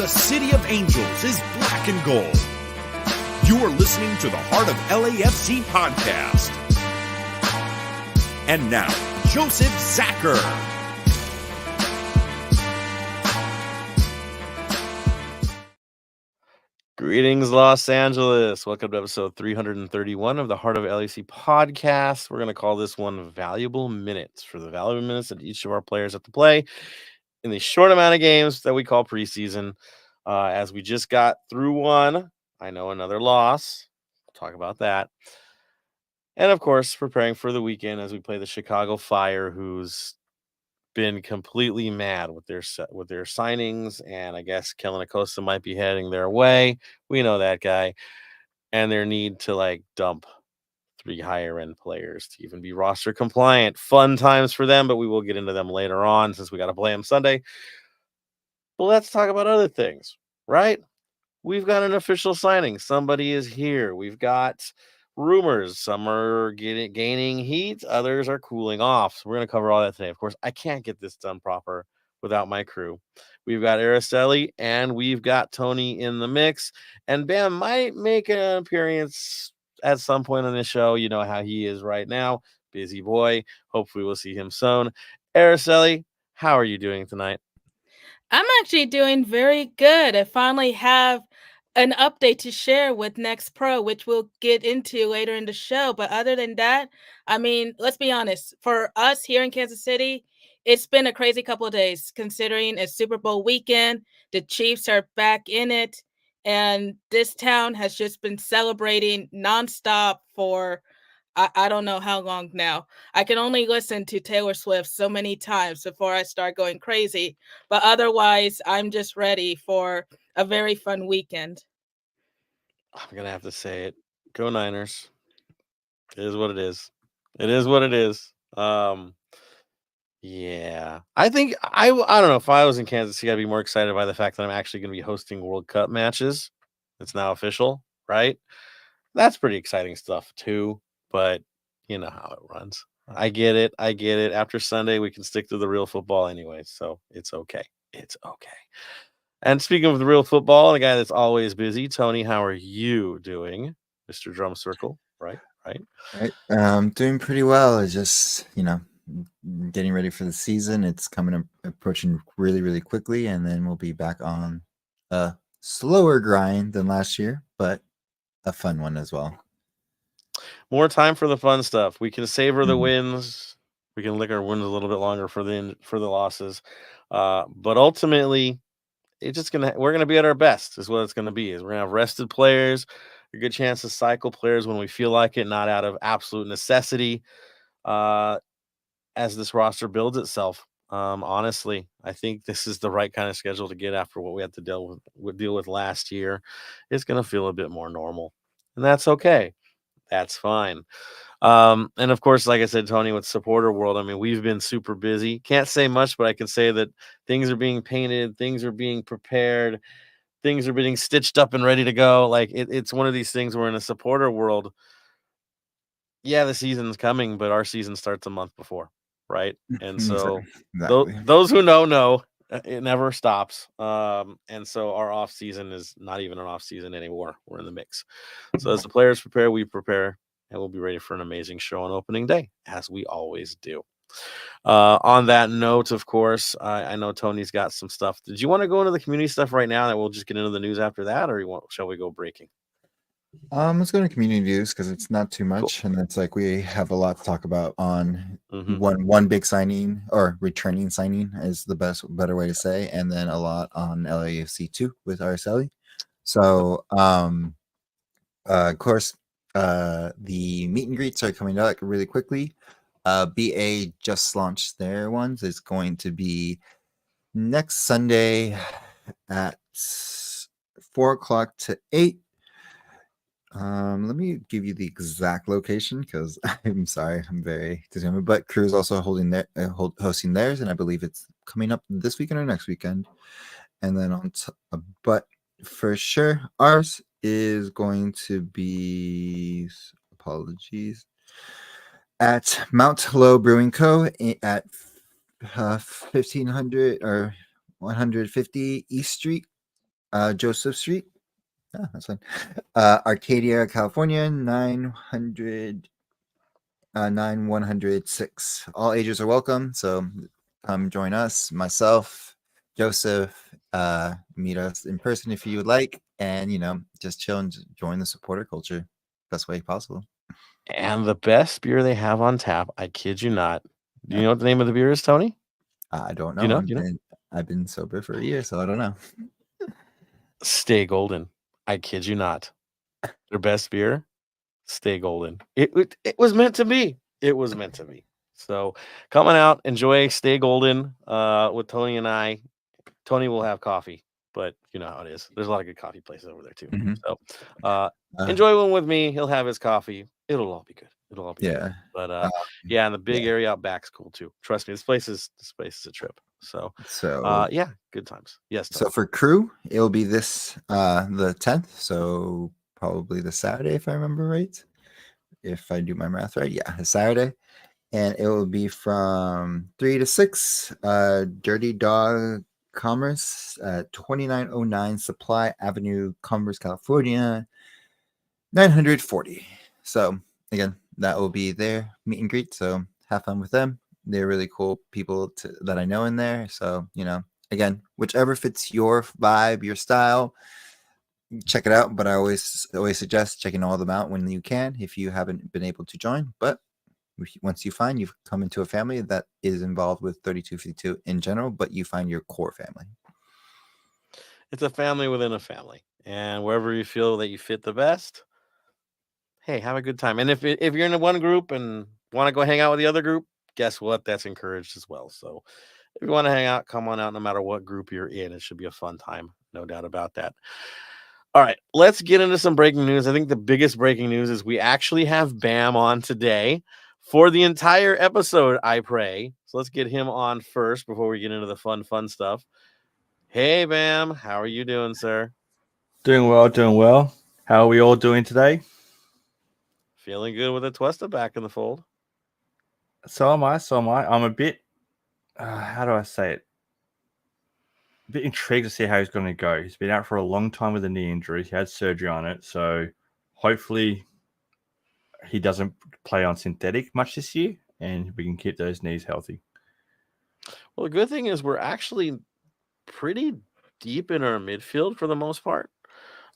The City of Angels is black and gold. You are listening to the Heart of LAFC podcast. And now, Joseph Zacher. Greetings, Los Angeles. Welcome to episode 331 of the Heart of LAFC podcast. We're going to call this one Valuable Minutes for the valuable minutes that each of our players have to play in the short amount of games that we call preseason. As we just got through one, I know another loss. We'll talk about that. And of course, preparing for the weekend as we play the Chicago Fire, who's been completely mad with their signings, and I guess Kellen Acosta might be heading their way. We know that guy, and their need to dump 3 higher end players to even be roster compliant. Fun times for them, but we will get into them later on since we got to play them Sunday. But let's talk about other things, right? We've got an official signing. Somebody is here. We've got rumors. Some are gaining heat. Others are cooling off. So we're going to cover all that today. Of course, I can't get this done proper without my crew. We've got Araceli and we've got Tony in the mix. And Bam might make an appearance at some point on this show. You know how he is right now. Busy boy. Hopefully we'll see him soon. Araceli, how are you doing tonight? I'm actually doing very good. I finally have an update to share with Next Pro, which we'll get into later in the show. But other than that, I mean, let's be honest. For us here in Kansas City, it's been a crazy couple of days considering it's Super Bowl weekend. The Chiefs are back in it. And this town has just been celebrating nonstop for I don't know how long now. I can only listen to Taylor Swift so many times before I start going crazy. But otherwise, I'm just ready for a very fun weekend. I'm going to have to say it. Go Niners. It is what it is. It is what it is. Yeah. I think I don't know if I was in Kansas City, I'd be more excited by the fact that I'm actually going to be hosting World Cup matches. It's now official, right? That's pretty exciting stuff too, but you know how it runs. I get it. After Sunday, we can stick to the real football anyway, so it's okay. It's okay. And speaking of the real football, the guy that's always busy, Tony, how are you doing, Mr. Drum Circle? Right. Doing pretty well. It's just, getting ready for the season. It's approaching really, really quickly, and then we'll be back on a slower grind than last year, but a fun one as well. More time for the fun stuff. We can savor the wins. We can lick our wins a little bit longer for the losses. But ultimately, we're gonna be at our best. Is what it's gonna be. Is we're gonna have rested players, a good chance to cycle players when we feel like it, not out of absolute necessity. As this roster builds itself, honestly, I think this is the right kind of schedule to get after what we had to deal with last year. It's gonna feel a bit more normal, and that's okay. That's fine. And of course, like I said, Tony, with supporter world, I mean, we've been super busy. Can't say much, but I can say that things are being painted, things are being prepared, things are being stitched up and ready to go. Like it's one of these things where in a supporter world, yeah, the season's coming, but our season starts a month before, right? And so Exactly. those who know, it never stops. And so our off season is not even an off season anymore. We're in the mix. So as the players prepare, we prepare, and we'll be ready for an amazing show on opening day, as we always do. On that note, of course, I know Tony's got some stuff. Did you want to go into the community stuff right now, and we'll just get into the news after that, or shall we go breaking? Let's go to community news because it's not too much, and it's like we have a lot to talk about on one big signing or returning signing is the better way to say, and then a lot on LAFC 2 with Araceli. So, of course, the meet and greets are coming out really quickly. BA just launched their ones. It's going to be next Sunday at 4:00 to 8. Let me give you the exact location because I'm sorry, I'm very disappointed. But Crew's also hosting theirs, and I believe it's coming up this weekend or next weekend. And then but for sure, ours is going to be at Mount Low Brewing Co. at 1500 or 150 East Street Joseph Street. Oh, that's fine. Arcadia, California, 9106. All ages are welcome. So come join us, myself, Joseph, meet us in person if you would like, and just chill and join the supporter culture best way possible. And the best beer they have on tap, I kid you not. Do you know what the name of the beer is, Tony? I don't know. Do you know? I've been sober for a year, so I don't know. Stay Golden. I kid you not. Their best beer, Stay Golden. It was meant to be. It was meant to be. So coming out, enjoy Stay Golden with Tony and I. Tony will have coffee, but you know how it is. There's a lot of good coffee places over there too. Mhm. So enjoy one with me. He'll have his coffee. It'll all be good. It'll all be good. Yeah. But yeah, and the big area out back's cool too. Trust me, this place is a trip. So yeah, good times. Yes. So for crew, it'll be this the 10th, so probably the Saturday if I remember right. If I do my math right, yeah, a Saturday. And it will be from 3 to 6. Dirty Dog Commerce at 2909 Supply Avenue, Commerce, California, 940. So again, that will be their meet and greet. So have fun with them. They're really cool people that I know in there. So again, whichever fits your vibe, your style, check it out. But I always suggest checking all of them out when you can if you haven't been able to join. But once you find you've come into a family that is involved with 3252 in general, but you find your core family. It's a family within a family, and wherever you feel that you fit the best, hey, have a good time. And if you're in one group and want to go hang out with the other group, guess what? That's encouraged as well. So if you want to hang out, come on out no matter what group you're in. It should be a fun time. No doubt about that. All right, let's get into some breaking news. I think the biggest breaking news is we actually have Bam on today for the entire episode, I pray. So let's get him on first before we get into the fun stuff. Hey, Bam. How are you doing, sir? Doing well. How are we all doing today? Feeling good with Atuesta back in the fold. So am I. I'm a bit, how do I say it? A bit intrigued to see how he's going to go. He's been out for a long time with a knee injury. He had surgery on it. So hopefully he doesn't play on synthetic much this year and we can keep those knees healthy. Well, the good thing is we're actually pretty deep in our midfield for the most part.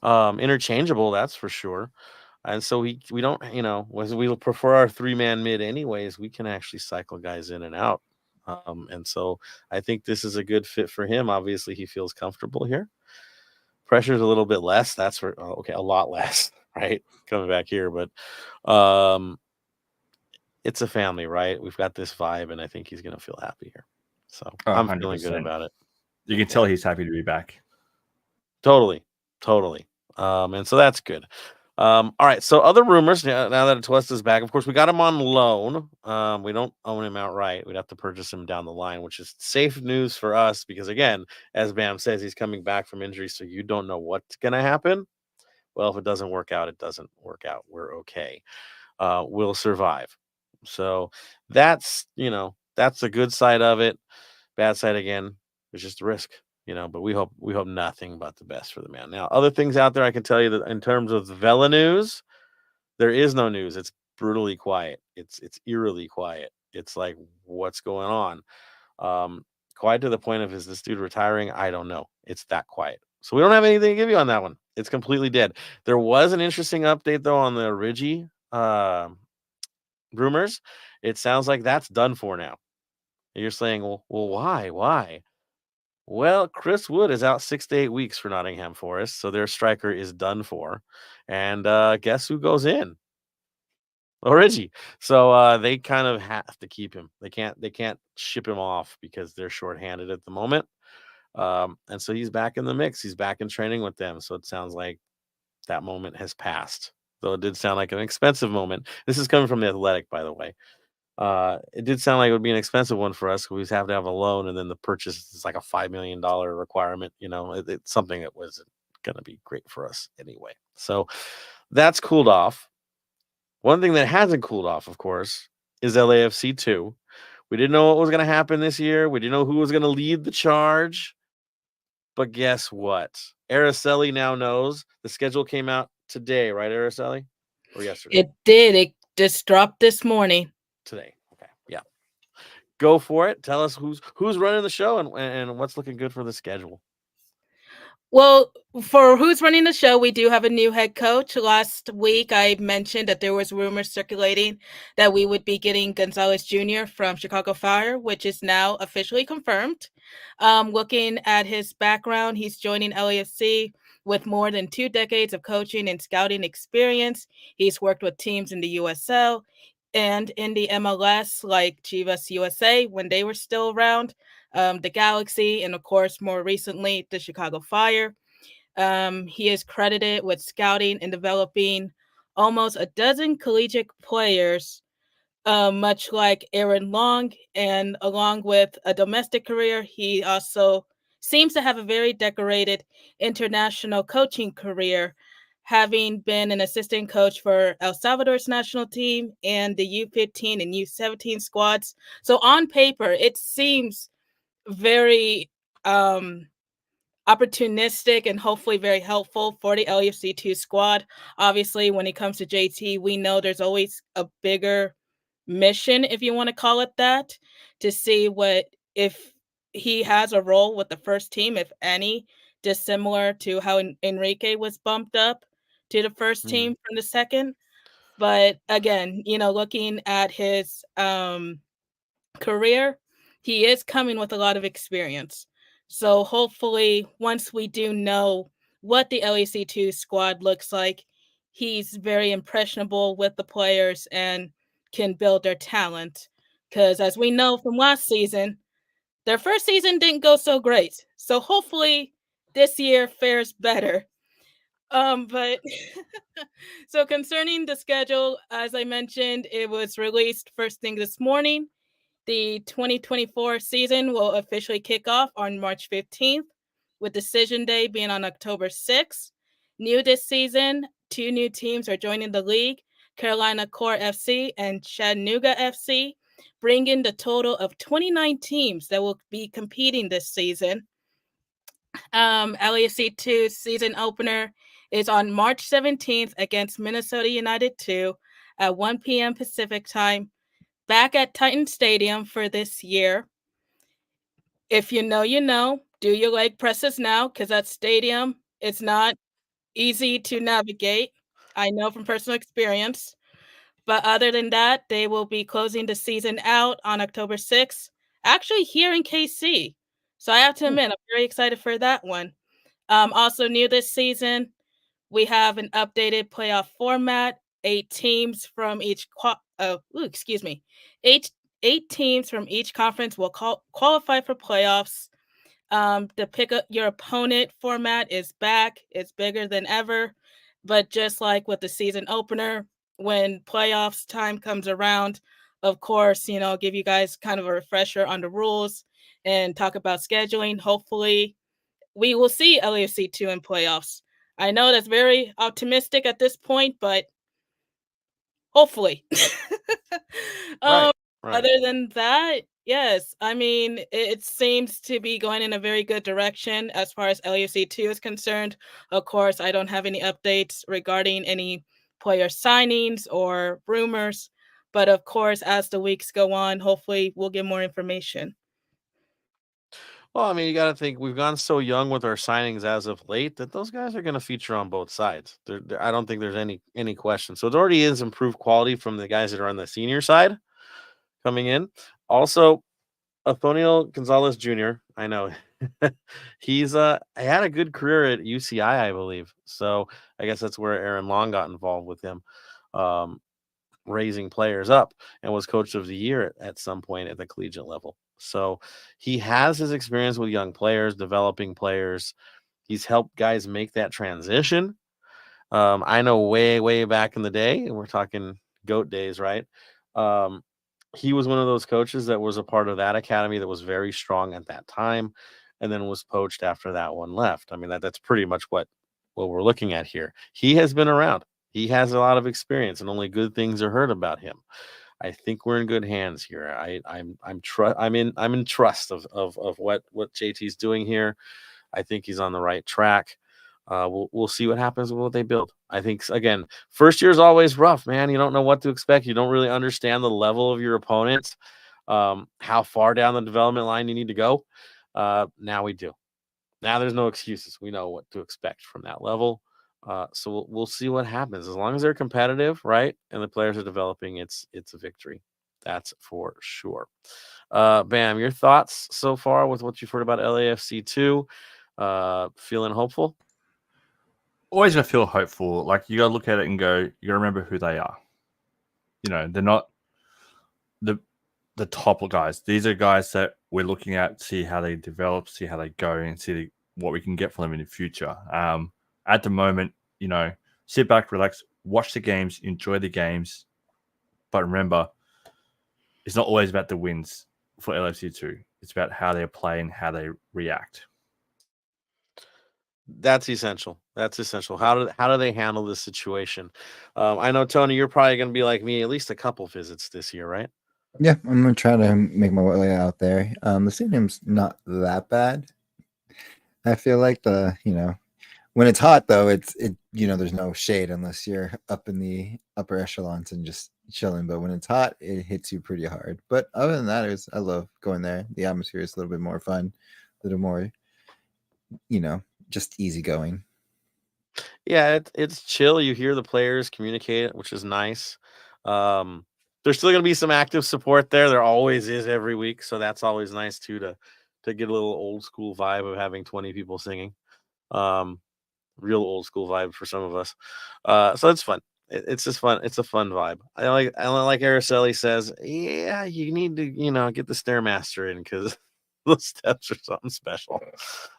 Interchangeable, that's for sure. And so we don't, we prefer our 3-man mid anyways. We can actually cycle guys in and out. And so I think this is a good fit for him. Obviously, he feels comfortable here. Pressure's a little bit less. That's for a lot less, right? Coming back here, but it's a family, right? We've got this vibe, and I think he's going to feel happy here. So I'm 100%. feeling good about it. You can tell he's happy to be back. Totally. And so that's good. All right. So other rumors now that Atuesta's back, of course, we got him on loan. We don't own him outright. We'd have to purchase him down the line, which is safe news for us because, again, as Bam says, he's coming back from injury, so you don't know what's going to happen. Well, if it doesn't work out, it doesn't work out. We're okay. We'll survive. So that's the good side of it. Bad side, again, is just a risk. But we hope nothing but the best for the man. Now, other things out there, I can tell you that in terms of the Vela news, there is no news. It's brutally quiet. It's eerily quiet. It's like, what's going on? Quiet to the point of, is this dude retiring? I don't know. It's that quiet. So we don't have anything to give you on that one. It's completely dead. There was an interesting update, though, on the Origi rumors. It sounds like that's done for now. You're saying, well, why? Well, Chris Wood is out 6 to 8 weeks for Nottingham Forest, so their striker is done for. And guess who goes in? Origi. So they kind of have to keep him. They can't ship him off because they're shorthanded at the moment. And so he's back in the mix. He's back in training with them. So it sounds like that moment has passed. Though it did sound like an expensive moment. This is coming from the Athletic, by the way. It did sound like it would be an expensive one for us. We have to have a loan, and then the purchase is like a $5 million requirement. It's something that wasn't going to be great for us anyway. So that's cooled off. One thing that hasn't cooled off, of course, is LAFC 2. We didn't know what was going to happen this year. We didn't know who was going to lead the charge. But guess what? Araceli now knows. The schedule came out today, right, Araceli? Or yesterday? It did. It just dropped this morning. Today. Okay. Yeah. Go for it. Tell us who's running the show and what's looking good for the schedule. Well, for who's running the show, we do have a new head coach. Last week, I mentioned that there was rumors circulating that we would be getting Gonzalez Jr. from Chicago Fire, which is now officially confirmed. Looking at his background, he's joining LAFC with more than 2 decades of coaching and scouting experience. He's worked with teams in the USL and in the MLS, like Chivas USA when they were still around, the Galaxy, and of course, more recently, the Chicago Fire. He is credited with scouting and developing almost a dozen collegiate players, much like Aaron Long. And along with a domestic career, he also seems to have a very decorated international coaching career, having been an assistant coach for El Salvador's national team and the U15 and U17 squads. So on paper, it seems very opportunistic and hopefully very helpful for the LAFC2 squad. Obviously, when it comes to JT, we know there's always a bigger mission, if you want to call it that, to see what if he has a role with the first team, if any, dissimilar to how Enrique was bumped up to the first team from the second. But again, looking at his career, he is coming with a lot of experience. So hopefully, once we do know what the LAC2 squad looks like, he's very impressionable with the players and can build their talent. Because as we know from last season, their first season didn't go so great. So hopefully this year fares better. But so concerning the schedule, as I mentioned, it was released first thing this morning. The 2024 season will officially kick off on March 15th, with decision day being on October 6th. New this season, 2 new teams are joining the league, Carolina Core FC and Chattanooga FC, bringing the total of 29 teams that will be competing this season. LAFC2 season opener is on March 17th against Minnesota United 2 at 1 p.m. Pacific time, back at Titan Stadium for this year. If you know, you know. Do your leg presses now, because that stadium is not easy to navigate. I know from personal experience. But other than that, they will be closing the season out on October 6th, actually here in KC. So I have to admit, I'm very excited for that one. Also new this season, we have an updated playoff format. 8 teams from each eight teams from each conference will qualify for playoffs. The pick up your opponent format is back. It's bigger than ever. But just like with the season opener, when playoffs time comes around, of course, give you guys kind of a refresher on the rules and talk about scheduling. Hopefully, we will see LAFC2 in playoffs. I know that's very optimistic at this point, but hopefully. Right. Other than that, yes. I mean, it seems to be going in a very good direction as far as LAFC2 is concerned. Of course, I don't have any updates regarding any player signings or rumors. But of course, as the weeks go on, hopefully we'll get more information. Well, I mean, you got to think we've gone so young with our signings as of late that those guys are going to feature on both sides. I don't think there's any question. So it already is improved quality from the guys that are on the senior side coming in. Also, Antonio Gonzalez Jr., I know he's had a good career at UCI, I believe. So I guess that's where Aaron Long got involved with him, raising players up, and was coach of the year at some point at the collegiate level. So he has his experience with young players, developing players. He's helped guys make that transition. I know way back in the day, and we're talking GOAT days, right? He was one of those coaches that was a part of that academy that was very strong at that time, and then was poached after that one left. I mean, that's pretty much what we're looking at here. He has been around. He has a lot of experience, and only good things are heard about him. I think we're in good hands here. I'm in trust of what JT's doing here. I think he's on the right track. We'll see what happens with what they build. I think, again, first year is always rough, man. You don't know what to expect. You don't really understand the level of your opponents, how far down the development line you need to go. Now we do. Now there's no excuses. We know what to expect from that level. So we'll see what happens. As long as they're competitive, right, and the players are developing, it's a victory. That's for sure. Bam, your thoughts so far with what you've heard about LAFC 2? Feeling hopeful? Always gonna feel hopeful. Like, you gotta look at it and go, you gotta remember who they are. You know, they're not the top guys. These are guys that we're looking at, see how they develop, see how they go, and see what we can get from them in the future. At the moment, you know, sit back, relax, watch the games, enjoy the games, but remember, it's not always about the wins for LFC2. It's about how they play and how they react. That's essential. That's essential. How do they handle this situation? I know, Tony, you're probably going to be like me, at least a couple visits this year, right? Yeah, I'm gonna try to make my way out there. The stadium's not that bad. I feel like when it's hot though, there's no shade unless you're up in the upper echelons and just chilling. But when it's hot, it hits you pretty hard. But other than that, I love going there. The atmosphere is a little bit more fun, a little more, just easygoing. Yeah, it's chill. You hear the players communicate, which is nice. There's still going to be some active support there. There always is every week, so that's always nice too to get a little old school vibe of having 20 people singing. Real old school vibe for some of us. So it's fun. It's just fun. It's a fun vibe. I like Araceli says, yeah, you need to get the Stairmaster in because those steps are something special.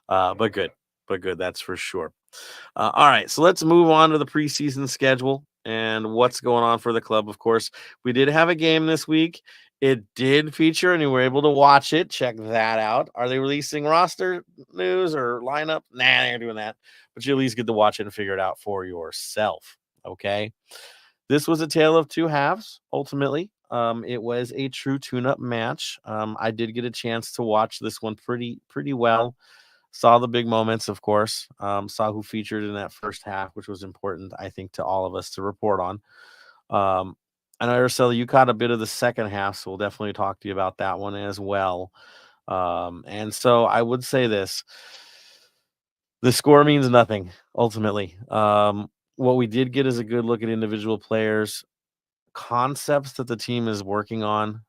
But good. That's for sure. All right, so let's move on to the preseason schedule and what's going on for the club. Of course, we did have a game this week. It did feature, and you were able to watch it. Check that out. Are they releasing roster news or lineup? Nah, they're doing that. But you at least get to watch it and figure it out for yourself. Okay. This was a tale of two halves, ultimately. It was a true tune-up match. I did get a chance to watch this one pretty well. Saw the big moments, of course. Saw who featured in that first half, which was important, I think, to all of us to report on. I know, Araceli, you caught a bit of the second half, so we'll definitely talk to you about that one as well. And so I would say this. The score means nothing, ultimately. What we did get is a good look at individual players, concepts that the team is working on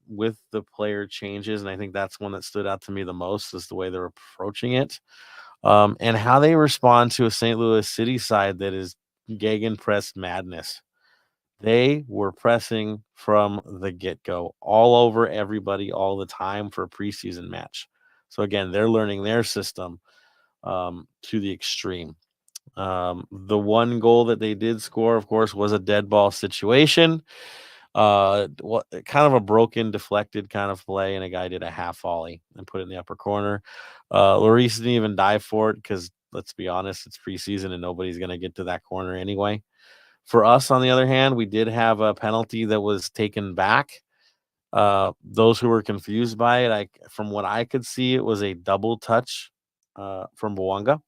with the player changes, and I think that's one that stood out to me the most is the way they're approaching it, and how they respond to a St. Louis City side that is gegenpress madness. They were pressing from the get-go, all over everybody all the time for a preseason match. So again, they're learning their system to the extreme. The one goal that they did score, of course, was a dead ball situation. Kind of a broken, deflected kind of play, and a guy did a half volley and put it in the upper corner. Lloris didn't even dive for it because, let's be honest, it's preseason and nobody's going to get to that corner anyway. For us, on the other hand, we did have a penalty that was taken back. Those who were confused by it, from what I could see, it was a double touch from Bouanga.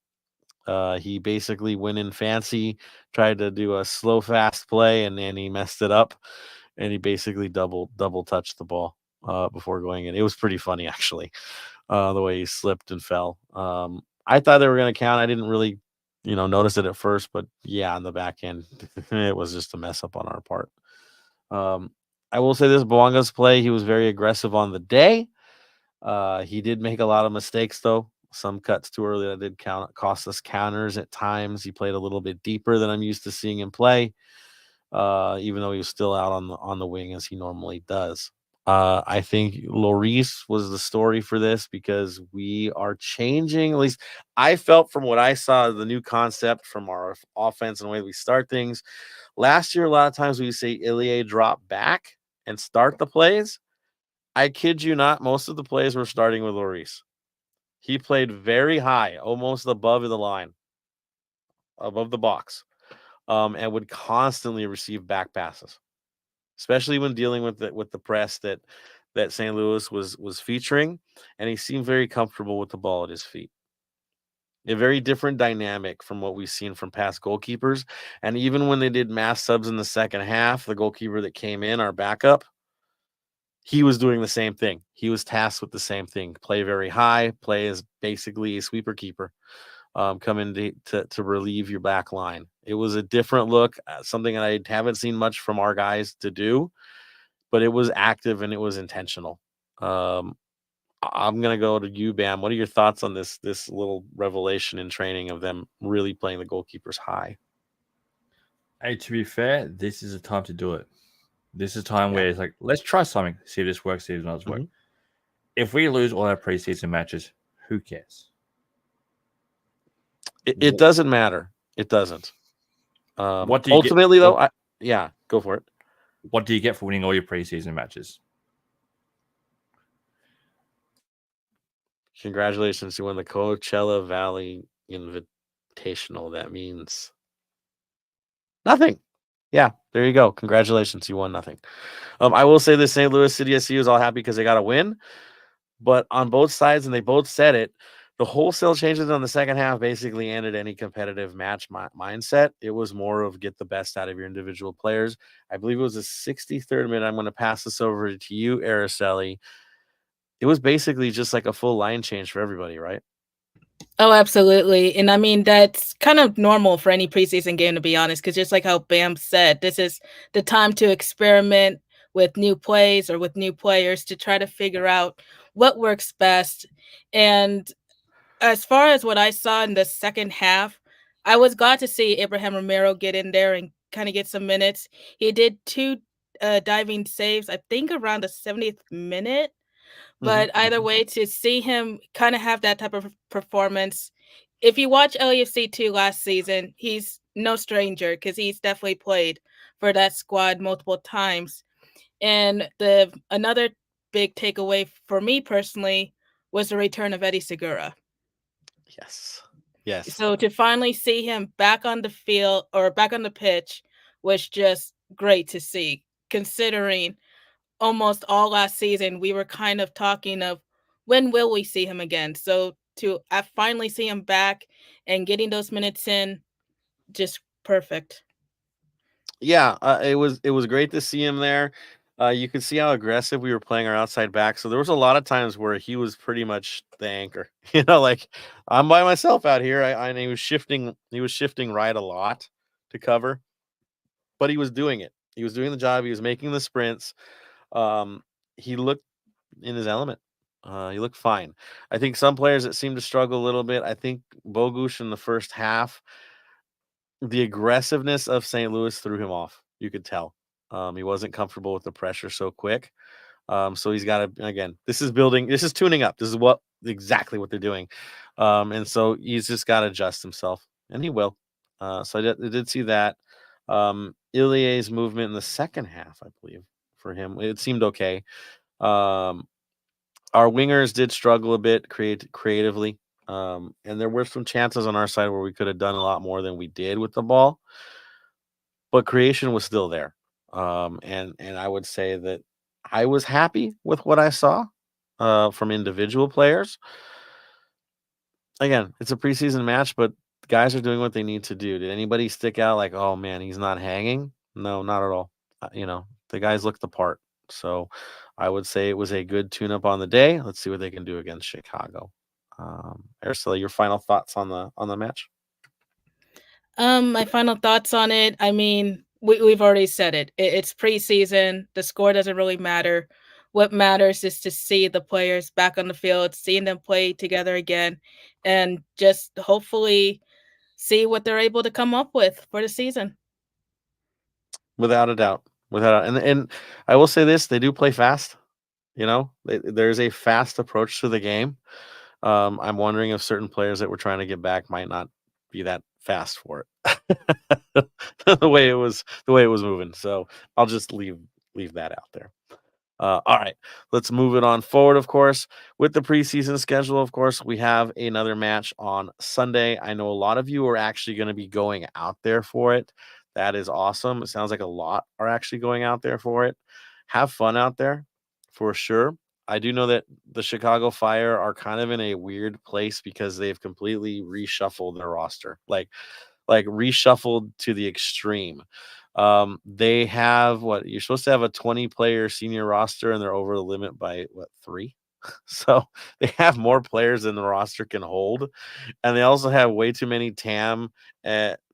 He basically went in fancy, tried to do a slow, fast play, and then he messed it up. And he basically double touched the ball before going in. It was pretty funny, actually, the way he slipped and fell. I thought they were going to count. I didn't really, notice it at first, but yeah, on the back end, it was just a mess up on our part. I will say this: Bouanga's play, he was very aggressive on the day. He did make a lot of mistakes, though. Some cuts too early that did cost us counters at times. He played a little bit deeper than I'm used to seeing him play, even though he was still out on the wing as he normally does. I think Lloris was the story for this because we are changing. At least I felt from what I saw, the new concept from our offense and the way we start things. Last year, a lot of times we say Ilie drop back and start the plays. I kid you not, most of the plays were starting with Lloris. He played very high, almost above the line, above the box, and would constantly receive back passes, especially when dealing with the press that St. Louis was featuring, and he seemed very comfortable with the ball at his feet. A very different dynamic from what we've seen from past goalkeepers. And even when they did mass subs in the second half, the goalkeeper that came in, our backup, he was doing the same thing. He was tasked with the same thing. Play very high, play as basically a sweeper keeper, come in to relieve your back line. It was a different look, something that I haven't seen much from our guys to do, but it was active and it was intentional. I'm going to go to you, Bam. What are your thoughts on this little revelation in training of them really playing the goalkeepers high? Hey, to be fair, this is a time to do it. This is a time where it's like, let's try something, see if this works, see if it doesn't work. If we lose all our preseason matches, who cares? It doesn't matter. It doesn't. What do you ultimately, though, go for it. What do you get for winning all your preseason matches? Congratulations, you won the Coachella Valley Invitational. That means nothing. Yeah, there you go. Congratulations, you won nothing. I will say the St. Louis City SC is all happy because they got a win, but on both sides, and they both said it, the wholesale changes on the second half basically ended any competitive match mindset. It was more of get the best out of your individual players. I believe it was the 63rd minute. I'm going to pass this over to you, Araceli. It was basically just like a full line change for everybody, right? Oh, absolutely. And I mean, that's kind of normal for any preseason game, to be honest, because just like how Bam said, this is the time to experiment with new plays or with new players to try to figure out what works best. And as far as what I saw in the second half, I was glad to see Abraham Romero get in there and kind of get some minutes. He did 2 diving saves, I think around the 70th minute. But either way, to see him kind of have that type of performance, if you watch LAFC 2 last season, he's no stranger because he's definitely played for that squad multiple times. And another big takeaway for me personally was the return of Eddie Segura. Yes. So to finally see him back on the field or back on the pitch was just great to see, considering almost all last season we were kind of talking of when will we see him again. So to finally see him back and getting those minutes in, just perfect. Yeah, it was great to see him there. You could see how aggressive we were playing our outside back. So there was a lot of times where he was pretty much the anchor. Like I'm by myself out here. And he was shifting. He was shifting right a lot to cover, but he was doing it. He was doing the job. He was making the sprints. He looked in his element. He looked fine. I think some players that seemed to struggle a little bit. I think Bogusz in the first half, the aggressiveness of St. Louis threw him off. You could tell. He wasn't comfortable with the pressure so quick. So he's got to, again, this is tuning up. This is exactly what they're doing. And so he's just got to adjust himself, and he will. So I did see that. Ilie's movement in the second half, I believe, for him, it seemed okay. Our wingers did struggle a bit creatively. And there were some chances on our side where we could have done a lot more than we did with the ball, but creation was still there. And I would say that I was happy with what I saw from individual players. Again, it's a preseason match, but the guys are doing what they need to do. Did anybody stick out like, oh man, he's not hanging? No, not at all. The guys looked the part. So I would say it was a good tune-up on the day. Let's see what they can do against Chicago. Ursula, your final thoughts on the match? My final thoughts on it. I mean, we've already said it. It's preseason. The score doesn't really matter. What matters is to see the players back on the field, seeing them play together again, and just hopefully see what they're able to come up with for the season. Without a doubt. And I will say this, they do play fast. There's a fast approach to the game. I'm wondering if certain players that we're trying to get back might not be that fast for it. the way it was moving. So I'll just leave that out there. All right, let's move it on forward. Of course, with the preseason schedule, of course, we have another match on Sunday. I know a lot of you are actually going to be going out there for it. That is awesome. It sounds like a lot are actually going out there for it. Have fun out there for sure. I do know that the Chicago Fire are kind of in a weird place because they've completely reshuffled their roster, like reshuffled to the extreme. They have what you're supposed to have a 20-player senior roster, and they're over the limit by 3. So they have more players than the roster can hold, and they also have way too many TAM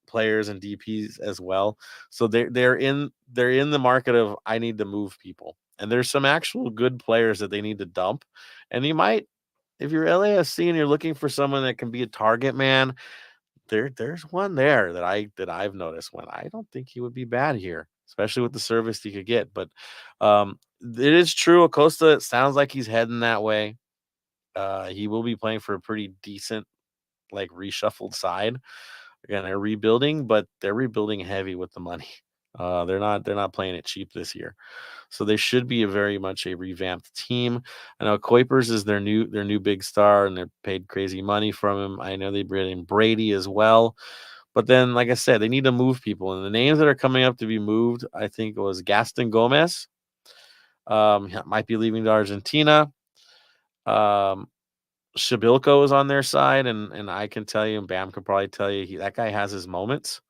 players and DPs as well. So they're in the market of I need to move people, and there's some actual good players that they need to dump. And you might, if you're LAFC and you're looking for someone that can be a target man, there's one there that I've noticed when I don't think he would be bad here, especially with the service he could get. But it is true, Acosta, it sounds like he's heading that way. He will be playing for a pretty decent, like, reshuffled side. Again, they're rebuilding, but they're rebuilding heavy with the money. They're not playing it cheap this year. So they should be very much a revamped team. I know Kuipers is their new big star, and they're paid crazy money from him. I know they brought in Brady as well. But then, like I said, they need to move people. And the names that are coming up to be moved, I think, was Gaston Gomez. Might be leaving to Argentina. Shabilko is on their side, and I can tell you, and Bam could probably tell you, that guy has his moments.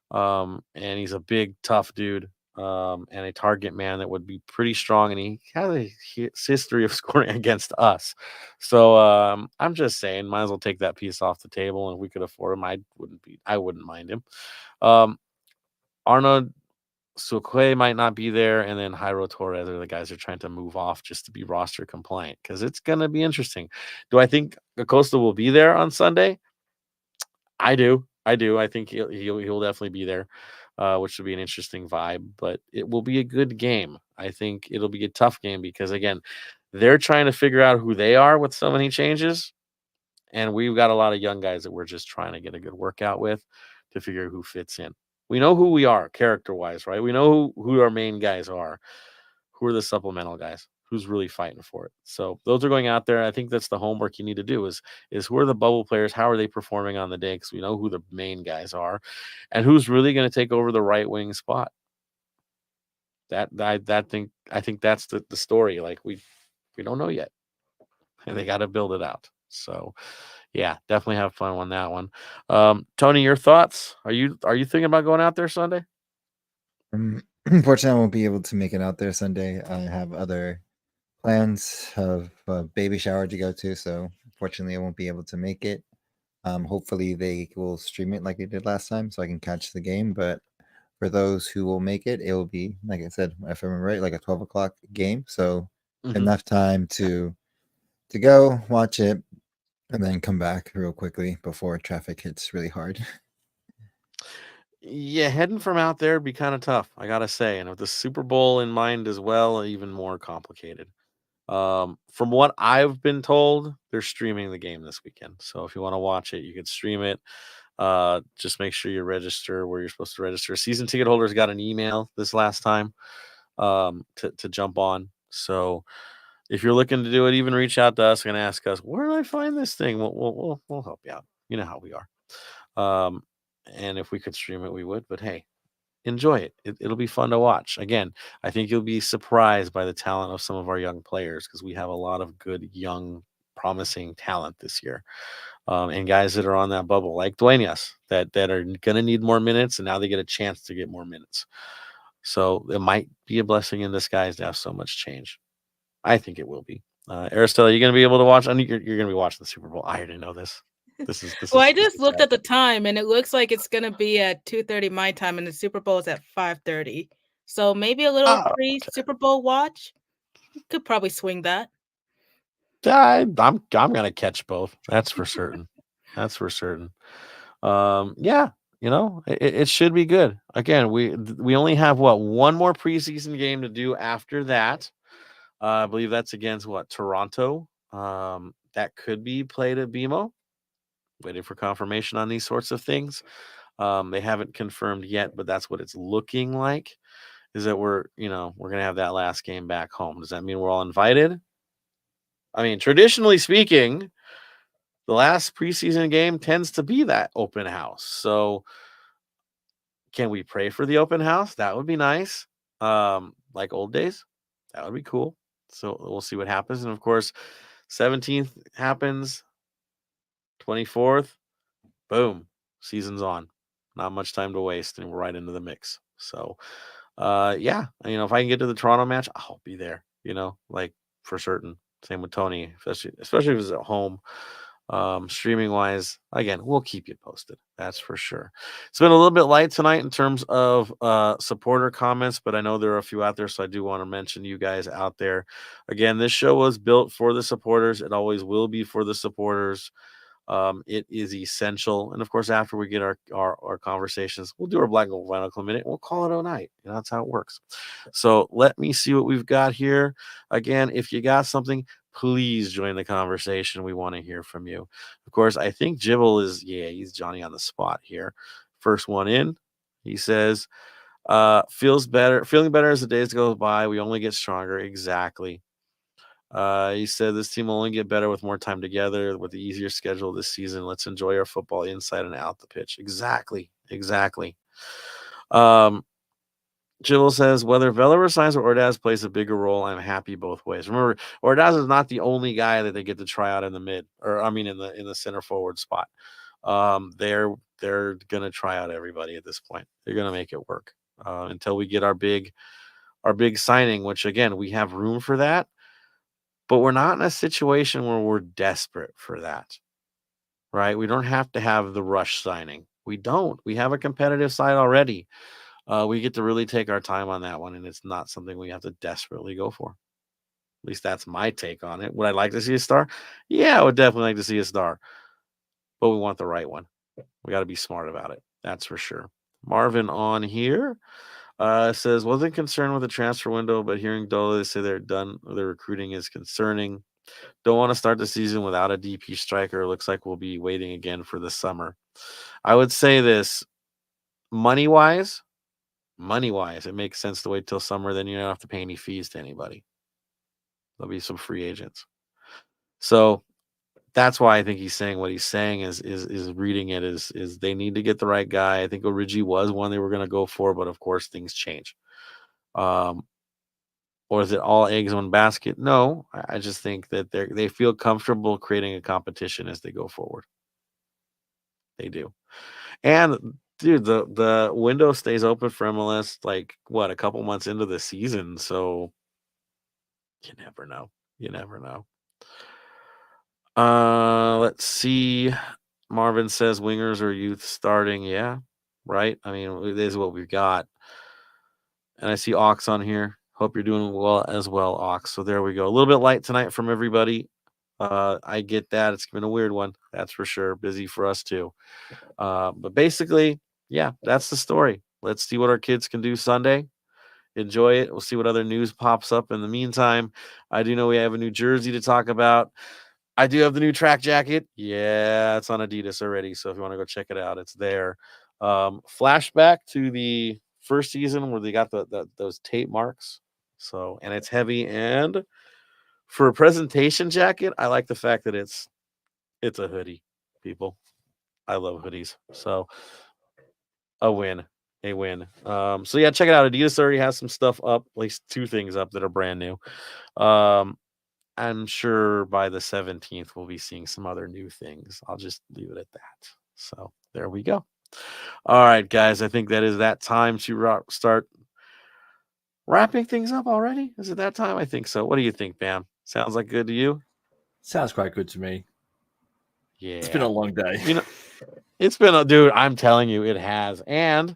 And he's a big, tough dude, and a target man that would be pretty strong. And he has a history of scoring against us. So I'm just saying, might as well take that piece off the table. And if we could afford him, I wouldn't mind him. Arnold Sukwe might not be there, and then Jairo Torres are the guys they're trying to move off just to be roster compliant, because it's going to be interesting. Do I think Acosta will be there on Sunday? I do. I think he'll definitely be there, which will be an interesting vibe. But it will be a good game. I think it'll be a tough game because, again, they're trying to figure out who they are with so many changes, and we've got a lot of young guys that we're just trying to get a good workout with to figure who fits in. We know who we are character-wise, right? We know who our main guys are. Who are the supplemental guys? Who's really fighting for it? So those are going out there. I think that's the homework you need to do is who are the bubble players? How are they performing on the day? Because we know who the main guys are, and who's really going to take over the right wing spot. I think that's the story. Like we don't know yet, and they got to build it out. So yeah, definitely have fun on that one. Tony, your thoughts? Are you thinking about going out there Sunday? Unfortunately, I won't be able to make it out there Sunday. I have other plans of a baby shower to go to, so unfortunately, I won't be able to make it. Hopefully, they will stream it like they did last time, so I can catch the game. But for those who will make it, it will be, like I said, if I remember right, like a 12 o'clock game. So enough time to go watch it and then come back real quickly before traffic hits really hard. Yeah, heading from out there would be kind of tough, I gotta say. And with the Super Bowl in mind as well, even more complicated. From what I've been told, they're streaming the game this weekend. So if you want to watch it, you can stream it. Just make sure you register where you're supposed to register. Season ticket holders got an email this last time to jump on. So if you're looking to do it, even reach out to us and ask us, where do I find this thing? We'll help you out. You know how we are. And if we could stream it, we would. But hey, enjoy it. It'll be fun to watch. Again, I think you'll be surprised by the talent of some of our young players because we have a lot of good, young, promising talent this year. And guys that are on that bubble, like Duenas, that are going to need more minutes, and now they get a chance to get more minutes. So it might be a blessing in disguise to have so much change. I think it will be. Aristella, are you going to be able to watch? I mean, you're going to be watching the Super Bowl. I already know this. Well, I just looked at the time, and it looks like it's going to be at 2:30 my time, and the Super Bowl is at 5:30. So maybe a little pre-Super Bowl watch. You could probably swing that. I'm going to catch both. That's for certain. That's for certain. Yeah, it should be good. Again, we only have one more preseason game to do after that. I believe that's against Toronto. That could be played at BMO. Waiting for confirmation on these sorts of things. They haven't confirmed yet, but that's what it's looking like. Is that we're gonna have that last game back home. Does that mean we're all invited? I mean, traditionally speaking, the last preseason game tends to be that open house. So can we pray for the open house? That would be nice. Like old days. That would be cool. So we'll see what happens. And of course, 17th happens, 24th, boom, season's on. Not much time to waste, and we're right into the mix. So, yeah, if I can get to the Toronto match, I'll be there. Like for certain. Same with Tony, especially if it's at home. Streaming wise, again, we'll keep you posted. That's for sure. It's been a little bit light tonight in terms of supporter comments, but I know there are a few out there, so I do want to mention you guys out there. Again, this show was built for the supporters. It always will be for the supporters. It is essential. And of course, after we get our conversations, we'll do our Black and Gold Vinyl Club Minute. We'll call it a night. That's how it works. So let me see what we've got here. Again, if you got something, please join the conversation. We want to hear from you. Of course, I think Jibble he's Johnny on the spot here. First one in, he says, feeling better as the days go by. We only get stronger. Exactly. He said this team will only get better with more time together, with the easier schedule this season. Let's enjoy our football inside and out the pitch. Exactly. Jill says, whether Vela resigns or Ordaz plays a bigger role, I'm happy both ways. Remember, Ordaz is not the only guy that they get to try out in the in the center forward spot. They're gonna try out everybody at this point. They're gonna make it work until we get our big signing, which again, we have room for that, but we're not in a situation where we're desperate for that. Right? We don't have to have the rush signing. We don't. We have a competitive side already. We get to really take our time on that one, and it's not something we have to desperately go for. At least that's my take on it. Would I like to see a star? Yeah, I would definitely like to see a star, but we want the right one. We got to be smart about it. That's for sure. Marvin on here says, wasn't concerned with the transfer window, but hearing Dola say they're done, their recruiting is concerning. Don't want to start the season without a DP striker. Looks like we'll be waiting again for the summer. I would say this, money-wise, it makes sense to wait till summer. Then you don't have to pay any fees to anybody. There'll be some free agents. So that's why I think he's saying what he's saying is reading it is they need to get the right guy. I think Origi was one they were going to go for, but of course things change. Or is it all eggs in one basket? No, I just think that they feel comfortable creating a competition as they go forward. They do. And dude, the window stays open for MLS like a couple months into the season, so you never know. Let's see. Marvin says wingers or youth starting. Yeah, right. I mean, this is what we've got. And I see Ox on here. Hope you're doing well as well, Ox. So there we go. A little bit light tonight from everybody. I get that. It's been a weird one. That's for sure. Busy for us too. But basically, yeah, that's the story. Let's see what our kids can do Sunday. Enjoy it. We'll see what other news pops up in the meantime. I do know we have a new jersey to talk about. I do have the new track jacket. Yeah, it's on Adidas already. So if you want to go check it out, it's there. Flashback to the first season where they got those tape marks. So, and it's heavy. And for a presentation jacket, I like the fact that it's a hoodie, people. I love hoodies. So a win. So yeah, check it out. Adidas already has some stuff up, at least 2 things up that are brand new. I'm sure by the 17th we'll be seeing some other new things. I'll just leave it at that. So there we go. All right, guys. I think that is that time to start wrapping things up already. Is it that time? I think so. What do you think, Bam? Sounds like good to you? Sounds quite good to me. Yeah. It's been a long day. It's been dude, I'm telling you, it has. And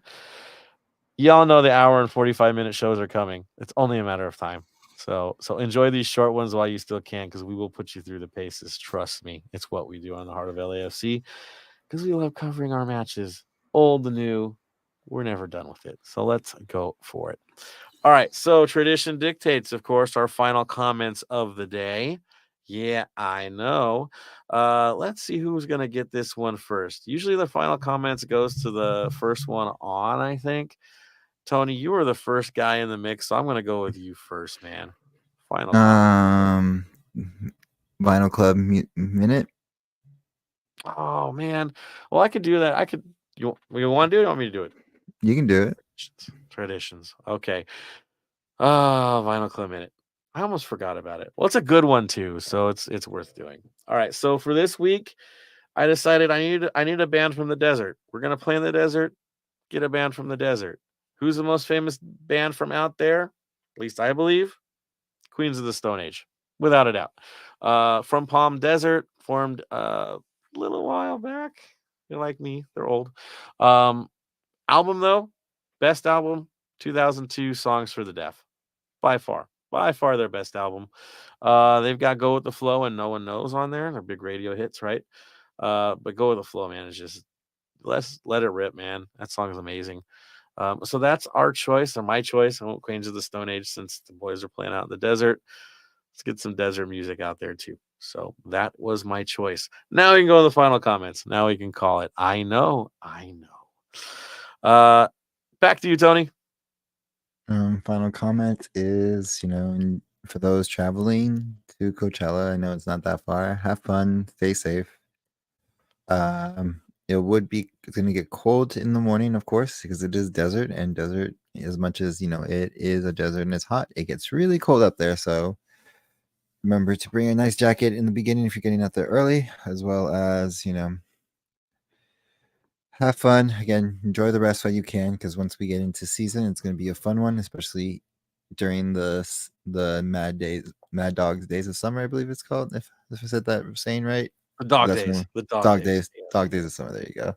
y'all know the hour and 45-minute shows are coming. It's only a matter of time. So enjoy these short ones while you still can, because we will put you through the paces. Trust me. It's what we do on the Heart of LAFC, because we love covering our matches, old and new. We're never done with it. So let's go for it. All right. So tradition dictates, of course, our final comments of the day. Yeah, I know. Let's see who's going to get this one first. Usually the final comments goes to the first one on, I think. Tony, you were the first guy in the mix, so I'm going to go with you first, man. Final comment. Vinyl Club Minute. Oh, man. Well, I could do that. You want to do it? Or you want me to do it? You can do it. Traditions. Okay. Vinyl Club Minute. I almost forgot about it. Well, it's a good one too, so it's worth doing. All right, so for this week, I decided I need a band from the desert. We're gonna play in the desert. Get a band from the desert. Who's the most famous band from out there? At least I believe. Queens of the Stone Age, without a doubt. From Palm Desert, formed a little while back. You're like me, they're old. Album though, best album, 2002, Songs for the Deaf, by far their best album. They've got Go with the Flow and No One Knows on there. They're big radio hits, right? But Go with the Flow, man, is just let's let it rip, man. That song is amazing. So that's our choice, or my choice. I won't Queens of the Stone Age since the boys are playing out in the desert. Let's get some desert music out there too. So that was my choice. Now we can go to the final comments. Now we can call it. I know. Back to you, Tony. Final comment is, for those traveling to Coachella, I know it's not that far. Have fun, stay safe. It would be going to get cold in the morning, of course, because it is desert, and desert, as much as it is a desert and it's hot, it gets really cold up there. So remember to bring a nice jacket in the beginning if you're getting out there early, as well as have fun. Again, enjoy the rest while you can, because once we get into season, it's going to be a fun one, especially during the Mad Dogs Days of Summer, I believe it's called. If I said that saying right. The dog That's days. The dog days. Dog Days of Summer. There you go.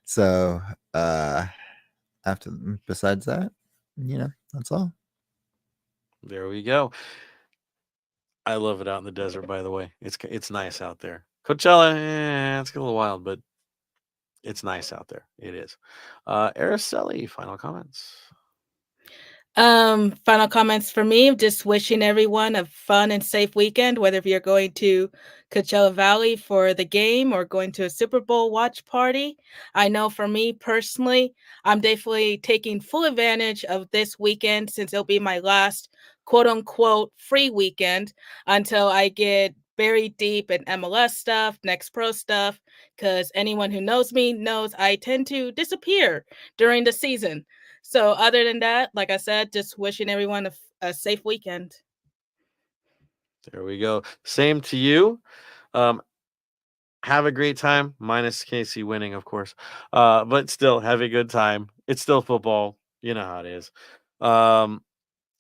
So besides that, that's all. There we go. I love it out in the desert, by the way. It's nice out there. Coachella, it's a little wild, but it's nice out there. It is. Araceli, final comments. Final comments for me. Just wishing everyone a fun and safe weekend, whether if you're going to Coachella Valley for the game or going to a Super Bowl watch party. I know for me personally, I'm definitely taking full advantage of this weekend since it'll be my last quote unquote free weekend until I get buried deep in MLS stuff, Next Pro stuff, because anyone who knows me knows I tend to disappear during the season. So other than that, like I said, just wishing everyone a safe weekend. There we go. Same to you. Have a great time, minus KC winning, of course. But still, have a good time. It's still football. You know how it is.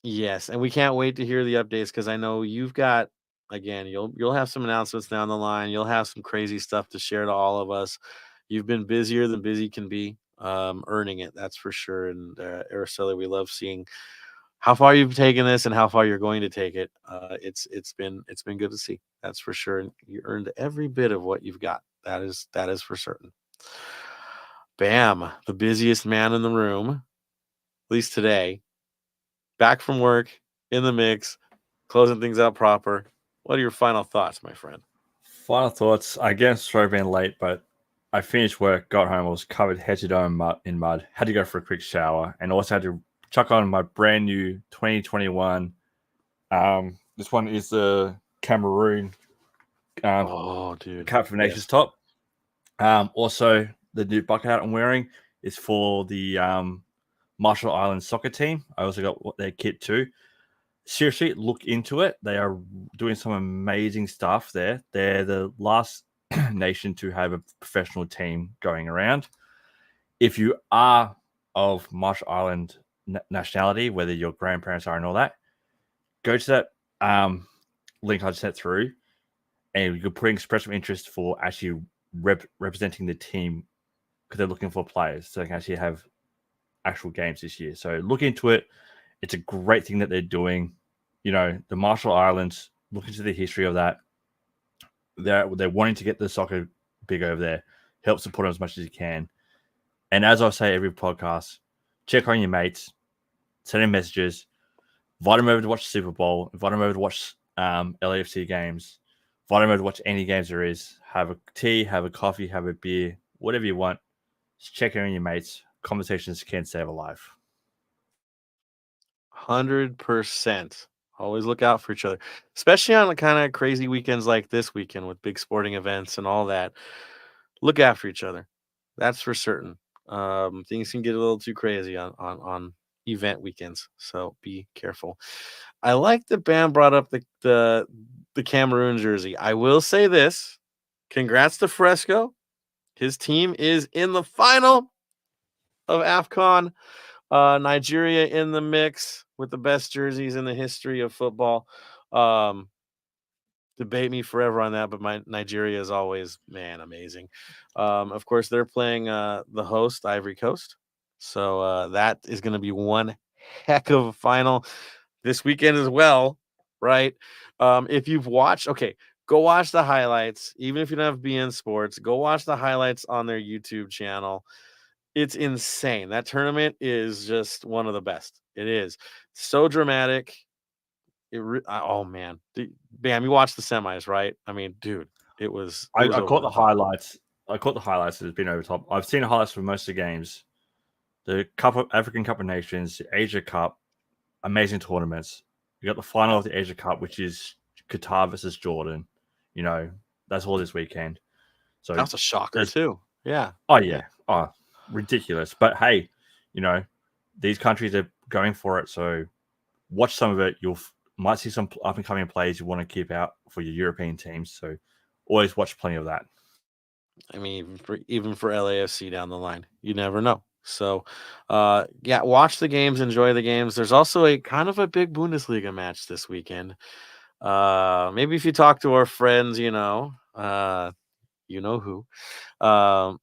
Yes, and we can't wait to hear the updates because I know you've got, again, you'll have some announcements down the line. You'll have some crazy stuff to share to all of us. You've been busier than busy can be, earning it, that's for sure. And Araceli, we love seeing how far you've taken this and how far you're going to take it. It's been good to see, that's for sure. And you earned every bit of what you've got. That is for certain. Bam, the busiest man in the room, at least today. Back from work, in the mix, closing things out proper. What are your final thoughts, my friend? Final thoughts. Again, sorry being late, but I finished work, got home, I was covered head to toe in mud, had to go for a quick shower, and also had to chuck on my brand new 2021. This one is the Cameroon Cup of Nations top. Also, the new bucket hat I'm wearing is for the Marshall Islands soccer team. I also got their kit too. Seriously, look into it. They are doing some amazing stuff there. They're the last nation to have a professional team going around. If you are of Marshall Island nationality, whether your grandparents are and all that, go to that link I just sent through, and you could put in expression of interest for actually representing the team because they're looking for players so they can actually have actual games this year. So look into it. It's a great thing that they're doing. The Marshall Islands, look into the history of that. They're wanting to get the soccer big over there. Help support them as much as you can. And as I say every podcast, check on your mates, send them messages, invite them over to watch the Super Bowl, invite them over to watch LAFC games, invite them over to watch any games there is. Have a tea, have a coffee, have a beer, whatever you want. Just check in on your mates. Conversations can save a life. 100%. Always look out for each other, especially on the kind of crazy weekends like this weekend with big sporting events and all that. Look after each other. That's for certain. Things can get a little too crazy on event weekends, so be careful. I like that Bam brought up the Cameroon jersey. I will say this: congrats to Fresco. His team is in the final of AFCON. Nigeria in the mix with the best jerseys in the history of football. Debate me forever on that, but my Nigeria is always, man, amazing. Of course, they're playing the host, Ivory Coast. So that is going to be one heck of a final this weekend as well, right? If you've watched, go watch the highlights. Even if you don't have BN Sports, go watch the highlights on their YouTube channel. It's insane. That tournament is just one of the best. It is so dramatic. Oh man, Bam, you watched the semis, right? I mean, dude, it was. I caught the highlights. I caught the highlights. It's been over top. I've seen the highlights for most of the games. The African Cup of Nations, the Asia Cup, amazing tournaments. You got the final of the Asia Cup, which is Qatar versus Jordan. You know, that's all this weekend. So that's a shocker too. Yeah. Oh yeah. Oh, ridiculous. But hey, you know, these countries are going for it. So watch some of it. You'll might see some up and coming players you want to keep out for your European teams. So always watch plenty of that. I mean, even for LAFC down the line, you never know. So, watch the games, enjoy the games. There's also a kind of a big Bundesliga match this weekend. Maybe if you talk to our friends, you know who, go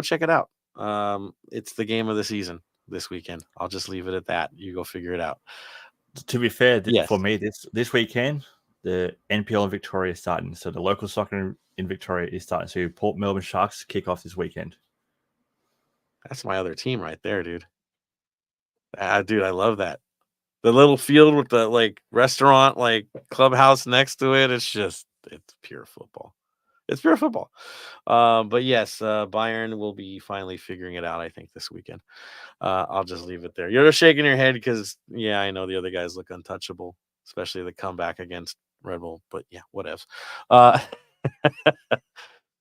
check it out. It's the game of the season this weekend. I'll just leave it at that. You go figure it out. To be fair, for me, this weekend, the NPL in Victoria is starting. So the local soccer in Victoria is starting. So Port Melbourne Sharks kick off this weekend. That's my other team right there, dude. Dude, I love that. The little field with the restaurant, clubhouse next to it. It's pure football. It's pure football. But yes, Bayern will be finally figuring it out, I think, this weekend. I'll just leave it there. You're just shaking your head because, I know the other guys look untouchable, especially the comeback against Red Bull. But yeah, whatevs.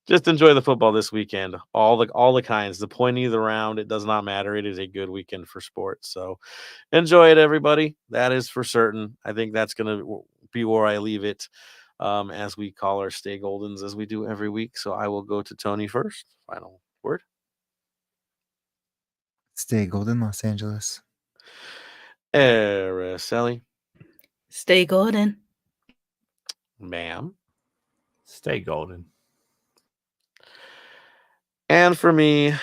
Just enjoy the football this weekend. All the kinds, the pointy, the round, it does not matter. It is a good weekend for sports. So enjoy it, everybody. That is for certain. I think that's going to be where I leave it. As we call our Stay Goldens as we do every week. So I will go to Tony first. Final word. Stay golden, Los Angeles. Araceli. Stay golden. Ma'am. Stay golden. And for me,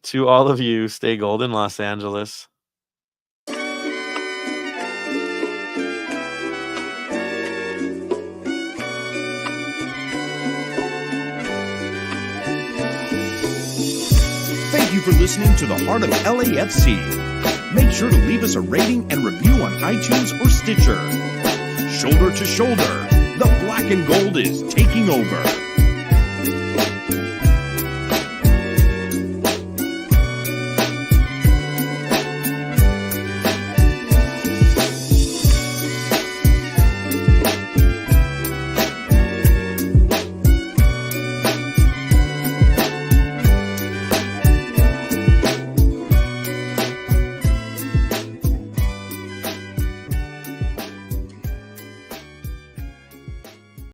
to all of you, stay golden, Los Angeles. Thank you for listening to the Heart of LAFC. Make sure to leave us a rating and review on iTunes or Stitcher. Shoulder to shoulder, the black and gold is taking over.